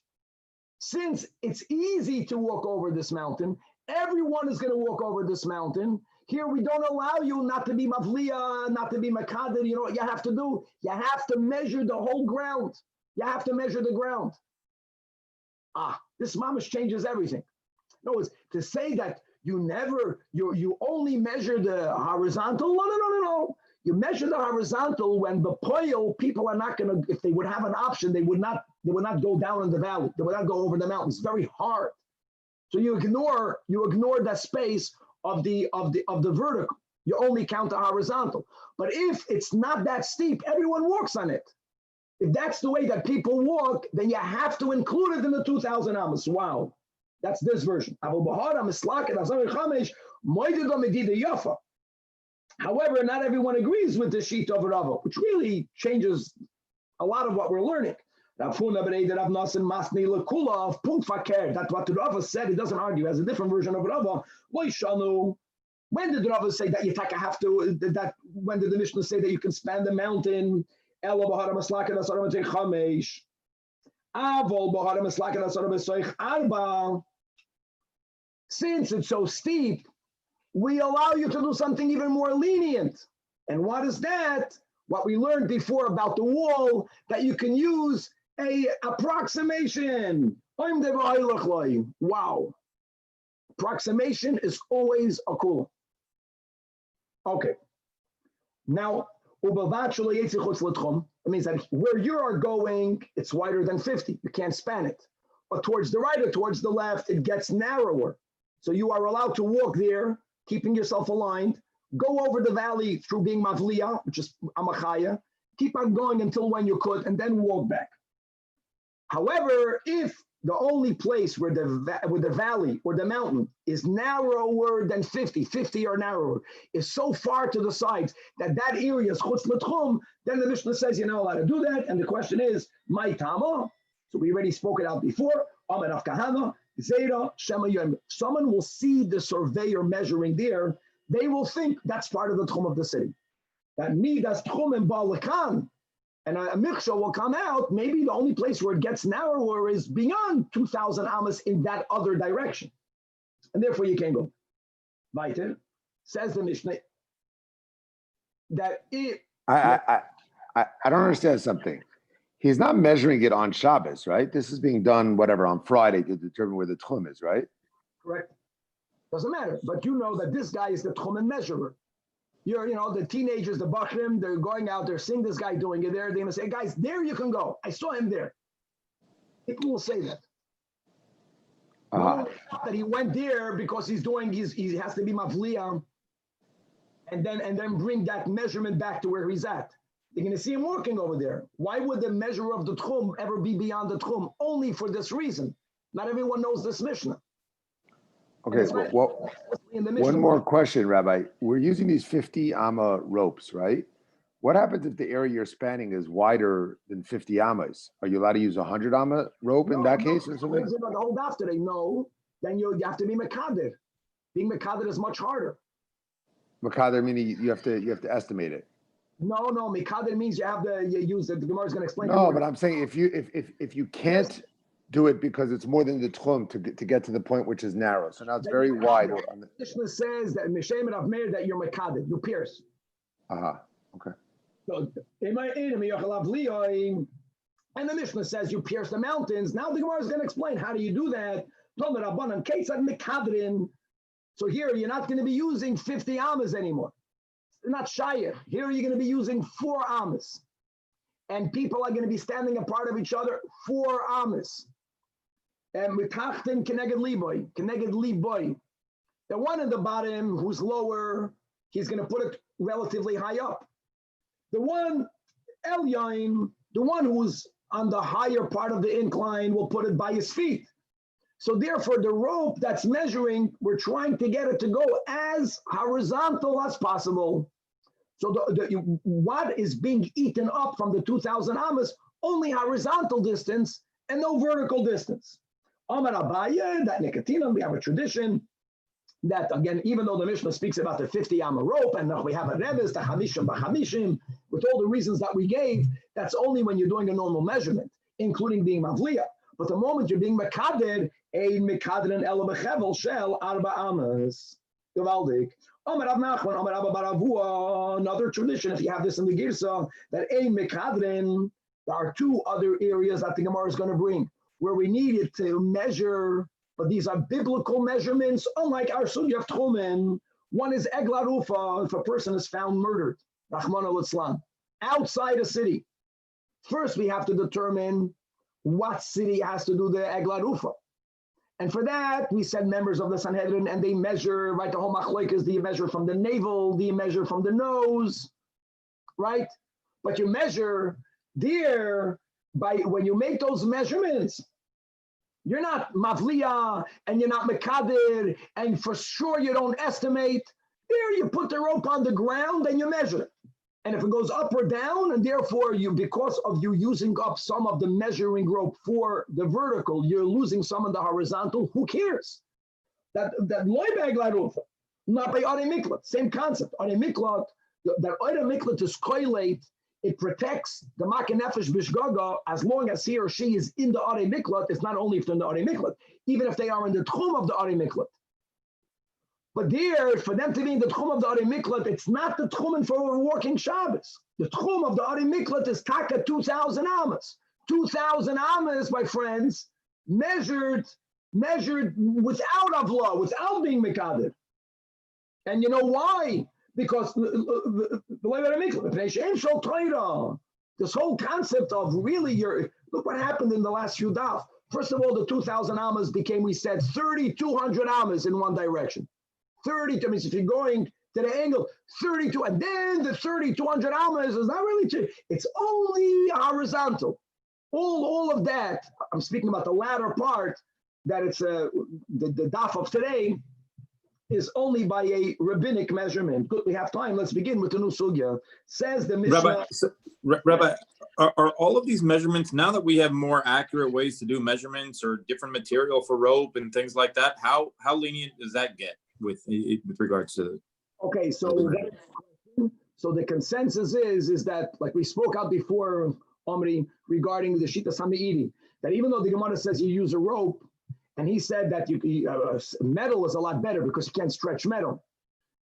Since it's easy to walk over this mountain, everyone is going to walk over this mountain. Here we don't allow you not to be mavliya, not to be makadir. You know what you have to do? You have to measure the whole ground. You have to measure the ground. This mamash changes everything. No, it's to say that you only measure the horizontal. No. You measure the horizontal when the poil people are not going to, if they would have an option, they would not go down in the valley. They would not go over the mountains. It's very hard. So you ignore that space of the vertical. You only count the horizontal. But if it's not that steep, everyone walks on it. If that's the way that people walk, then you have to include it in the 2,000 amas. Wow. That's this version. However, not everyone agrees with the sheet of Rava, which really changes a lot of what we're learning. That's what Rava said. He doesn't argue. He has a different version of Rava. When did Rava say that you have to? When did the Mishnah say that you can span the mountain? Since it's so steep, we allow you to do something even more lenient. And what is that? What we learned before about the wall, that you can use a approximation. Wow. Approximation is always a cool. Okay. Now, it means that where you are going, it's wider than 50. You can't span it. But towards the right or towards the left, it gets narrower. So you are allowed to walk there, keeping yourself aligned, go over the valley through being mavliya, which is amachaya, keep on going until when you could, and then walk back. However, if the only place where the valley or the mountain is narrower than 50 or narrower, is so far to the sides that area is chutz l'tchum, then the Mishnah says you're not allowed to do that. And the question is, my tama? So we already spoke it out before. Amar Rav Kahana, Zera, Shema Yom. Someone will see the surveyor measuring there. They will think that's part of the tchum of the city. That that's tchum and balakan. And a miksha will come out. Maybe the only place where it gets narrower is beyond 2,000 amas in that other direction. And therefore you can't go. Weiter, says the Mishnah, that it... I don't understand something. He's not measuring it on Shabbos, right? This is being done, whatever, on Friday to determine where the tchum is, right? Correct. Doesn't matter. But you know that this guy is the tchum measurer. The teenagers, the bachrim, they're going out there, seeing this guy doing it there. They're going to say, guys, there you can go. I saw him there. People will say that. That he went there because he has to be mavliya, and then bring that measurement back to where he's at. They're going to see him working over there. Why would the measure of the tchum ever be beyond the tchum? Only for this reason. Not everyone knows this Mishnah. Okay, one more question, Rabbi. We're using these 50 amma ropes, right? What happens if the area you're spanning is wider than 50 ammas? Are you allowed to use a 100 amma rope in that case or something? Hold after they know, then you have to be mekader. Being mekader is much harder. Mekader meaning you have to estimate it. No, mekader means you use it. The Gemara is going to explain. No, but I'm saying if you can't do it because it's more than the tchum to get to the point which is narrow. So now it's very wide. Mishnah says that Mishnah of Meir that you're mekader, you pierce. Okay. So and the Mishnah says you pierce the mountains. Now the Gemara is going to explain how do you do that. So here you're not going to be using 50 ammas anymore. Not shiur. Here you're going to be using 4 ammas. And people are going to be standing apart of each other 4 ammas. And mitachten keneged liboy. The one in the bottom who's lower, he's going to put it relatively high up. The one Elyahu, the one who's on the higher part of the incline, will put it by his feet. So therefore, the rope that's measuring, we're trying to get it to go as horizontal as possible. So what is being eaten up from the 2,000 ammas, only horizontal distance and no vertical distance. Amar Abaye, that Nikotinam, we have a tradition that, again, even though the Mishnah speaks about the 50 amma rope, and we have a Rebbe's, the Hamishim b'Hamishim, with all the reasons that we gave, that's only when you're doing a normal measurement, including being Mavliya. But the moment you're being Mekader, ein Mekader ela b'chevel shel arba ammas. Gavaldik. Amar Rav Nachman, Amar Abba bar Avua, another tradition, if you have this in the Girsa, that ein Mekadrin, there are 2 other areas that the Gemara is going to bring, where we needed to measure, but these are biblical measurements, unlike our Sugya of Tchumen. One is Egla Rufa, if a person is found murdered, Rachmana litzlan, outside a city. First, we have to determine what city has to do the Egla Rufa. And for that, we send members of the Sanhedrin, and they measure, right, the whole machlokas, do you measure from the navel, do you measure from the nose, right? But you measure there, when you make those measurements, you're not mavliya and you're not mekader, and for sure you don't estimate. There you put the rope on the ground and you measure it. And if it goes up or down, and therefore because of you using up some of the measuring rope for the vertical, you're losing some of the horizontal, who cares? That loy bag larufa, not by Ore Miklat, same concept. Ore Miklat, that Ore Miklat is koilate. It protects the Makan Nefesh Bishgaga as long as he or she is in the Ore Miklat. It's not only if they're in the Ore Miklat, even if they are in the Tchum of the Ore Miklat. But there, for them to be in the Tchum of the Ore Miklat, it's not the Tchum for working Shabbos. The Tchum of the Ore Miklat is Taka 2,000 ammas. 2,000 ammas, my friends, measured without Avla, without being Mekader. And you know why? Because this whole concept of really look what happened in the last few daf. First of all, the 2,000 ammas became, we said, 3,200 ammas in one direction. 30, that means if you're going to the angle, 32, and then the 3,200 ammas is not really true. It's only horizontal. All of that, I'm speaking about the latter part, that it's the daf of today, is only by a rabbinic measurement. Good, we have time. Let's begin with the new sugya. Says the Mishnah. Rabbi, are all of these measurements, now that we have more accurate ways to do measurements or different material for rope and things like that, how lenient does that get with regards to? Okay, so the consensus is that, like we spoke out before, Omri, regarding the Shita Sami'idi, that even though the Gemara says you use a rope, and he said that metal is a lot better because you can't stretch metal.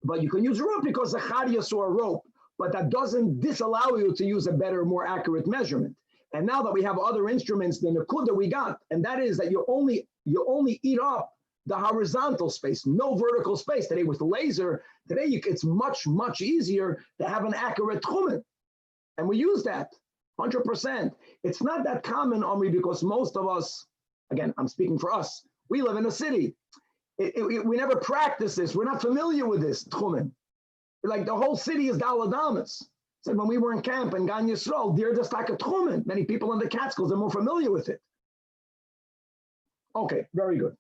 But you can use a rope because the Chadia saw a rope, but that doesn't disallow you to use a better, more accurate measurement. And now that we have other instruments, the nakuda we got, and that is that you only eat up the horizontal space, no vertical space. Today with the laser, it's much, much easier to have an accurate tchumen. And we use that 100%. It's not that common, Omri, because most of us, again, I'm speaking for us, we live in a city. We never practice this. We're not familiar with this tchumen. Like the whole city is daladamas. So when we were in camp in Gan Yisrael, they're just like a tchumen. Many people in the Catskills are more familiar with it. Okay, very good.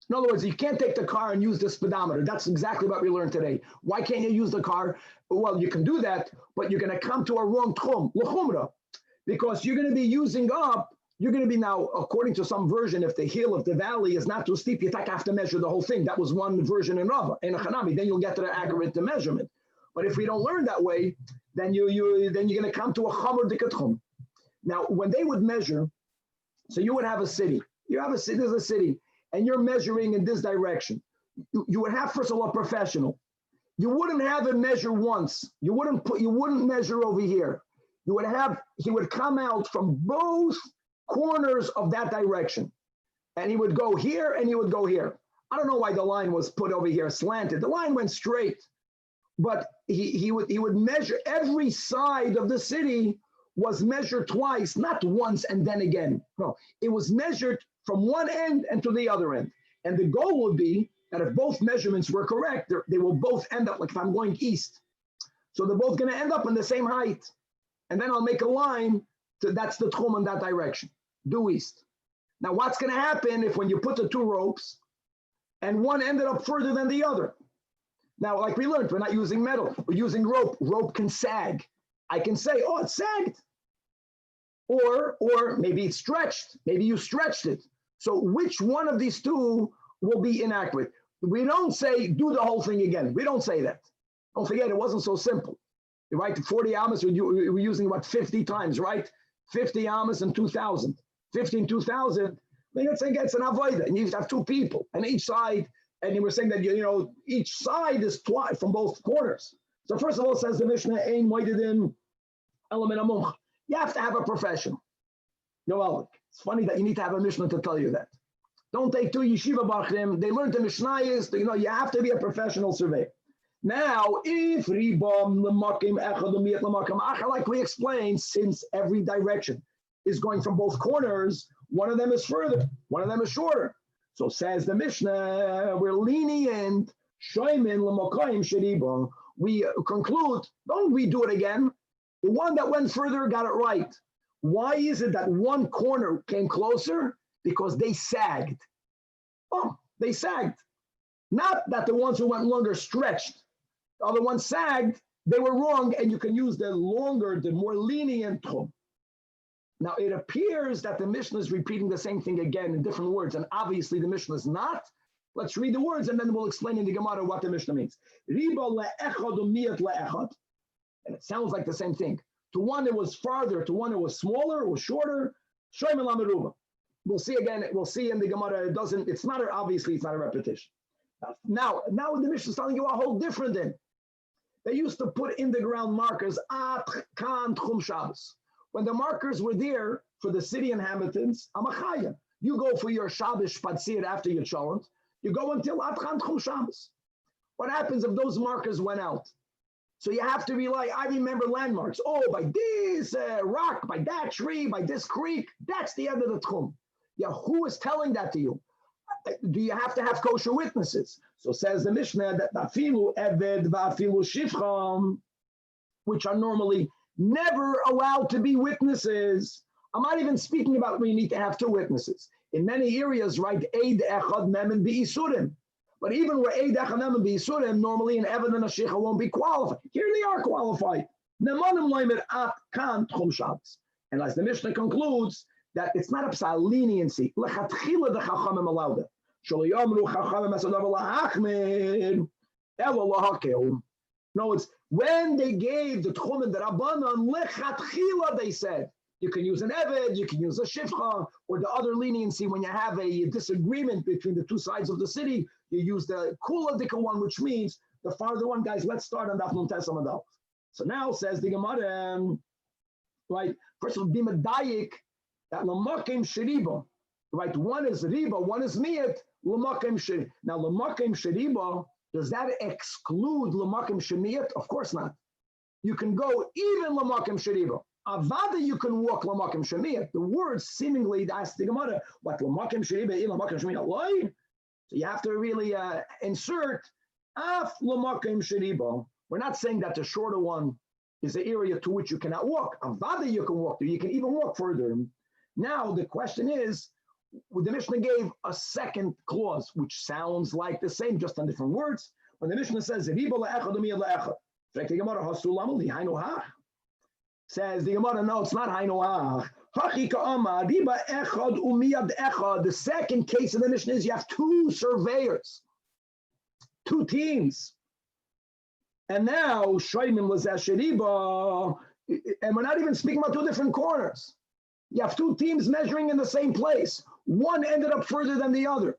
In other words, you can't take the car and use the speedometer. That's exactly what we learned today. Why can't you use the car? Well, you can do that, but you're going to come to a wrong tchum, l'chumra, because you're going to be using up, you're going to be now, according to some version, if the hill of the valley is not too steep, you have to measure the whole thing. That was one version in Rava, in a Hanami. Then you'll get to the accurate measurement. But if we don't learn that way, then you're going to come to a chamor dikatchum. Now, when they would measure, so you would have a city. There's a city, and you're measuring in this direction. You would have, first of all, a professional. You wouldn't have it measure once. You wouldn't measure over here. He would come out from both corners of that direction. And he would go here and he would go here. I don't know why the line was put over here slanted. The line went straight. But he would measure every side of the city was measured twice, not once and then again. No, it was measured from one end and to the other end. And the goal would be that if both measurements were correct, they will both end up, like if I'm going east. So they're both going to end up in the same height. And then I'll make a line, that's the tchum in that direction, due east. Now what's going to happen if when you put the two ropes and one ended up further than the other? Now, like we learned, we're not using metal, we're using rope. Rope can sag. I can say, oh, it sagged. Or maybe it's stretched. Maybe you stretched it. So which one of these two will be inaccurate? We don't say, do the whole thing again. We don't say that. Don't forget, it wasn't so simple. Right? 40 amas, we're using what, 50 times, right? 50 amas and 2,000. 50 and 2,000, I mean, it's an avoida, and you have two people, and each side, and you were saying that, each side is twice from both corners. So first of all, says the Mishnah, Ein moidedim element amuch. You have to have a professional. It's funny that you need to have a Mishnah to tell you that. Don't take two yeshiva bachrim. They learned the Mishnah is, you have to be a professional surveyor. Now, if ribam lemakim echad umiyat lemakim achar, like we explained, since every direction is going from both corners, one of them is further, one of them is shorter. So says the Mishnah, we're lenient. Shoymin lemakayim sheriba. We conclude, don't redo it again. The one that went further got it right. Why is it that one corner came closer? Because they sagged. Oh, they sagged. Not that the ones who went longer stretched. The other ones sagged, they were wrong, and you can use the longer, the more lenient tchum. Now, it appears that the Mishnah is repeating the same thing again in different words, and obviously the Mishnah is not. Let's read the words, and then we'll explain in the Gemara what the Mishnah means. Riba le'echad umiyat le'echad. And it sounds like the same thing. To one it was farther, to one it was smaller, it was shorter. Shoymel amiruba. We'll see again, we'll see in the Gemara, it's not a repetition. Now the Mishnah is telling you a whole different thing. They used to put in the ground markers, at kan tchum Shabbos. When the markers were there for the city inhabitants, amachaya. You go for your Shabbos spatzir after your cholent, you go until at kan tchum Shabbos. What happens if those markers went out? So you have to be like, I remember landmarks. Oh, by this rock, by that tree, by this creek, that's the end of the tchum. Yeah, who is telling that to you? Do you have to have kosher witnesses? So says the Mishnah that afilu eved va'afilu shifcham, which are normally never allowed to be witnesses. I'm not even speaking about when you need to have two witnesses. In many areas, right, eid echad memen bi'isurim. But even where eid echad memen bi'isurim, normally an eved and a shicha won't be qualified. Here they are qualified. Nemanim loimer at kan tchum Shabbos. And as the Mishnah concludes, that it's not a psa leniency. Lechatchila the chachamim allowed it. Sholo yomru chachamim esodav lahachmir elo lahakeu. No, it's when they gave the tchum and the rabbanon lechatchila, they said you can use an eved, you can use a shifcha, or the other leniency when you have a disagreement between the two sides of the city, you use the kula dika one, which means the farther one. Guys, let's start on Daf Nun Tes Amud Aleph. So now says the Gemara. right? First of all, bimadayik that lamakim sheriba, right? One is riba, one is miyat, lamakim sheriba. Now lamakim sheriba, does that exclude lamakim shemiyat? Of course not. You can go even lamakim sheriba. Avada, you can walk lamakim shemiyat. The words seemingly ask the Gemara, what lamakim sheriba, lamakim shemiyat, why? So you have to really insert af lamakim sheriba. We're not saying that the shorter one is the area to which you cannot walk. Avada, you can walk there. You can even walk further. Now the question is, the Mishnah gave a second clause, which sounds like the same, just on different words. When the Mishnah says, says the Gemara, no, it's not hainu hach. The second case of the Mishnah is you have two surveyors, two teams. And now, Shoimim was Sheriba, and we're not even speaking about two different corners. You have two teams measuring in the same place. One ended up further than the other.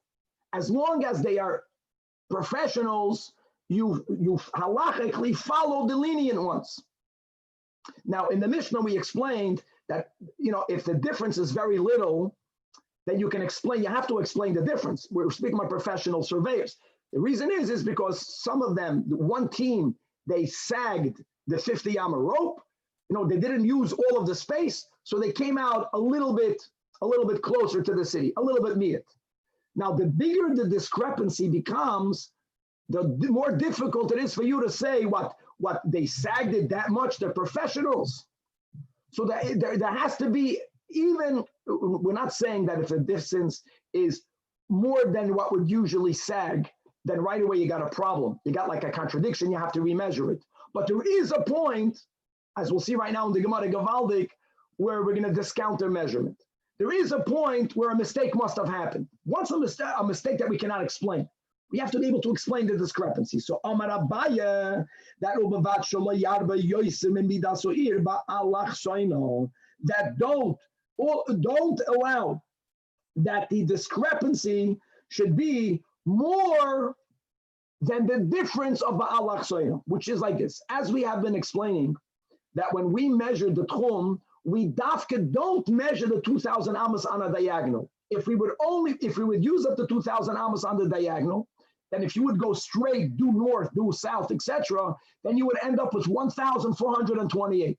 As long as they are professionals, you halachically follow the lenient ones. Now, in the Mishnah, we explained that, if the difference is very little, then you have to explain the difference. We're speaking about professional surveyors. The reason is because some of them, one team, they sagged the 50 amma rope. They didn't use all of the space, so they came out a little bit closer to the city, a little bit miyat. Now, the bigger the discrepancy becomes, the more difficult it is for you to say what they sagged it that much. They're professionals, so that there has to be, even, we're not saying that if a distance is more than what would usually sag, then right away you got a problem. You got like a contradiction, you have to remeasure it. But there is a point, as we'll see right now in the Gemara Gavaldik, where we're going to discount their measurement. There is a point where a mistake must have happened. Once a mistake that we cannot explain, we have to be able to explain the discrepancy. So Amar Abaya, that that don't allow that the discrepancy should be more than the difference of Ba'al Achsoyno, which is like this. As we have been explaining, that when we measure the Tchum, we dafka don't measure the 2,000 amos on a diagonal. If we would use up the 2,000 amos on the diagonal, then if you would go straight, due north, due south, etc., then you would end up with 1,428.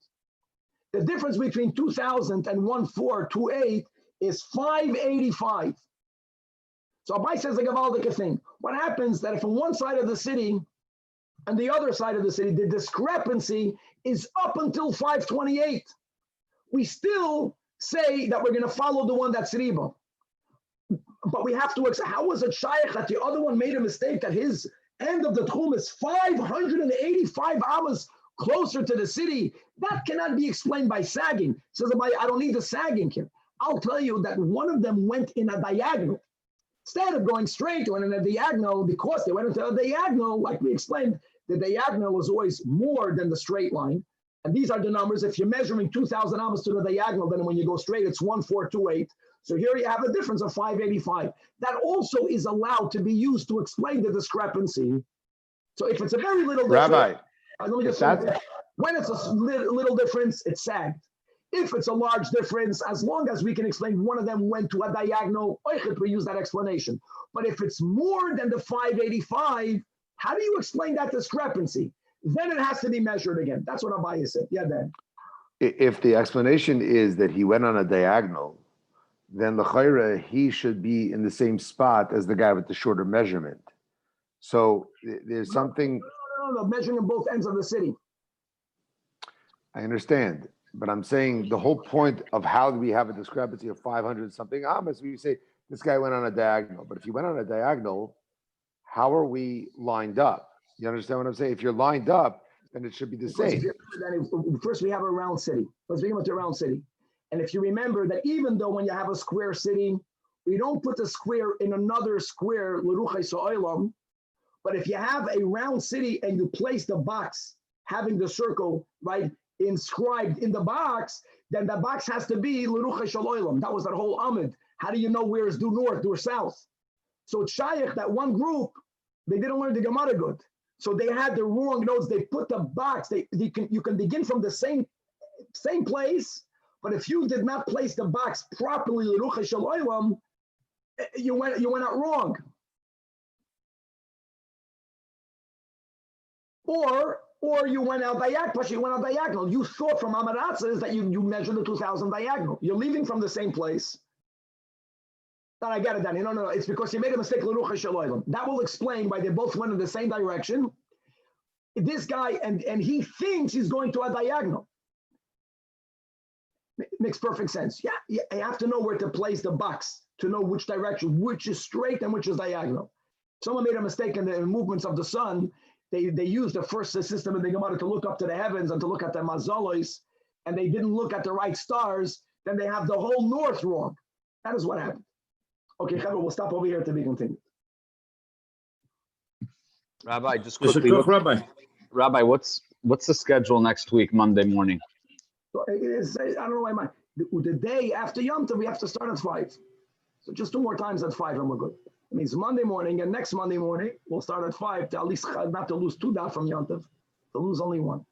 The difference between 2,000 and 1,428 is 585. So Abai says a Gavaldic thing. What happens that if on one side of the city and the other side of the city, the discrepancy is up until 528, we still say that we're going to follow the one that's riba. But we have to, how was it shaykh that the other one made a mistake that his end of the tchum is 585 amas closer to the city? That cannot be explained by sagging. Says Abai, I don't need the sagging here. I'll tell you that one of them went in a diagonal. Instead of going straight, went in a diagonal because they went into a diagonal, like we explained, the diagonal is always more than the straight line. And these are the numbers. If you're measuring 2,000 amos to the diagonal, then when you go straight, it's 1,428. So here you have a difference of 585. That also is allowed to be used to explain the discrepancy. So if it's a very little difference, Rabbi, let me just say, when it's a little difference, it's sagged. If it's a large difference, as long as we can explain one of them went to a diagonal, we use that explanation. But if it's more than the 585, how do you explain that discrepancy? Then it has to be measured again. That's what Abaye said. Yeah, Dan. If the explanation is that he went on a diagonal, then l'chayra, he should be in the same spot as the guy with the shorter measurement. So there's something. No, measuring in both ends of the city. I understand. But I'm saying the whole point of how do we have a discrepancy of 500 something amas, we say this guy went on a diagonal. But if he went on a diagonal, how are we lined up? You understand what I'm saying? If you're lined up, then it should be the same. First, we have a round city. Let's begin with the round city. And if you remember that even though when you have a square city, we don't put the square in another square, but if you have a round city and you place the box having the circle, right, inscribed in the box, then the box has to be l'ruchei shel olam. That was that whole amid. How do you know where is due north, due south? So it's shaykh that one group, they didn't learn the Gemara good. So they had the wrong notes. They put the box, you can begin from the same same place, but if you did not place the box properly, you went out wrong. Or you went out diagonal. You thought from Amaratzes that you measured the 2,000 diagonal. You're leaving from the same place. No, I got it, Danny. No. It's because you made a mistake. That will explain why they both went in the same direction. This guy, and he thinks he's going to a diagonal. Makes perfect sense. Yeah, you have to know where to place the box to know which direction, which is straight and which is diagonal. Someone made a mistake in the movements of the sun. They used the first system in the Gemara to look up to the heavens and to look at the mazolos, and they didn't look at the right stars. Then they have the whole north wrong. That is what happened. Okay, Chavra, we'll stop over here to be continued. Rabbi, just quickly. Rabbi, what's the schedule next week, Monday morning? So I don't know why the day after Yom Tov, we have to start at 5. So just 2 more times at 5 and we're good. It means Monday morning and next Monday morning, we'll start at 5 to at least not to lose 2 daf from Yom Tov, to lose only 1.